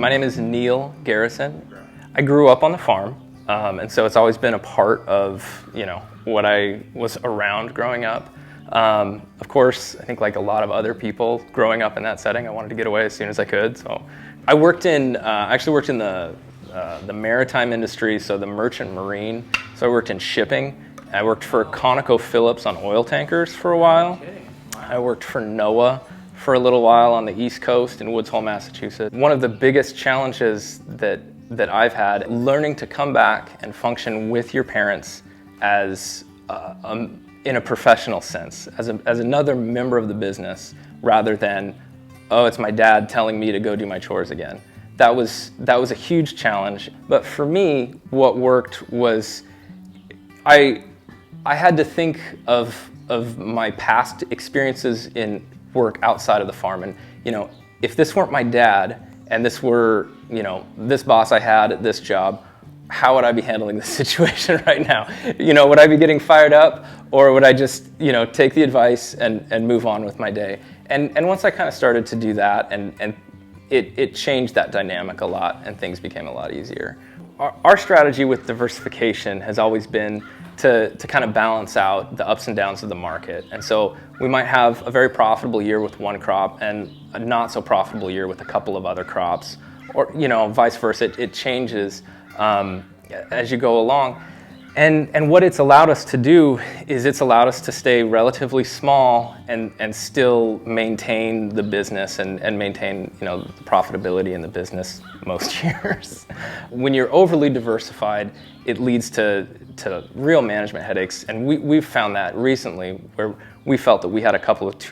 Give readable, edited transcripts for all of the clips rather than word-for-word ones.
My name is Neil Garrison. I grew up on the farm, and so it's always been a part of, what I was around growing up. Of course, I think like a lot of other people growing up in that setting, I wanted to get away as soon as I could. So I actually worked in the maritime industry, so the merchant marine. So I worked in shipping. I worked for ConocoPhillips on oil tankers for a while. I worked for NOAA for a little while on the East Coast in Woods Hole, Massachusetts. One of the biggest challenges that I've had, learning to come back and function with your parents as in a professional sense, as another member of the business, rather than, oh, it's my dad telling me to go do my chores again. That was a huge challenge. But for me, what worked was I had to think of my past experiences in work outside of the farm, and if this weren't my dad and this were this boss I had at this job, how would I be handling this situation right now? Would I be getting fired up, or would I just take the advice and move on with my day? And once I kind of started to do that, and it changed that dynamic a lot, and things became a lot easier. Our strategy with diversification has always been to kind of balance out the ups and downs of the market. And so we might have a very profitable year with one crop and a not so profitable year with a couple of other crops, or vice versa. It changes as you go along. And what it's allowed us to do is it's allowed us to stay relatively small and still maintain the business and maintain the profitability in the business most years. When you're overly diversified, it leads to real management headaches, and we've found that recently, where we felt that we had a couple of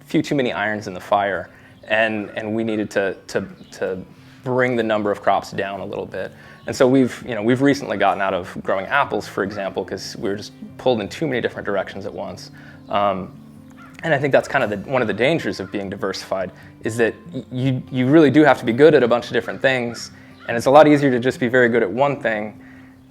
few too many irons in the fire, and we needed to bring the number of crops down a little bit. And so we've recently gotten out of growing apples, for example, because we were just pulled in too many different directions at once. And I think that's kind of one of the dangers of being diversified, is that you really do have to be good at a bunch of different things, and it's a lot easier to just be very good at one thing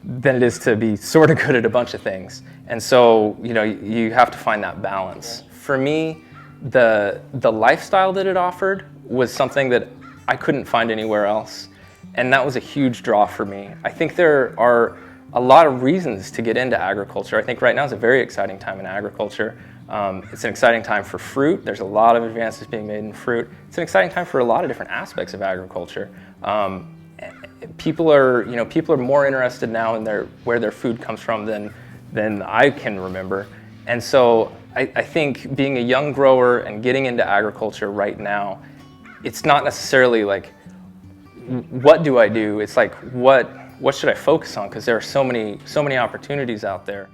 than it is to be sort of good at a bunch of things. And so you have to find that balance. For me, the lifestyle that it offered was something that I couldn't find anywhere else. And that was a huge draw for me. I think there are a lot of reasons to get into agriculture. I think right now is a very exciting time in agriculture. It's an exciting time for fruit. There's a lot of advances being made in fruit. It's an exciting time for a lot of different aspects of agriculture. People are more interested now in where their food comes from than I can remember. And so I think being a young grower and getting into agriculture right now, it's not necessarily like, what do I do? It's like, what should I focus on? Because there are so many opportunities out there.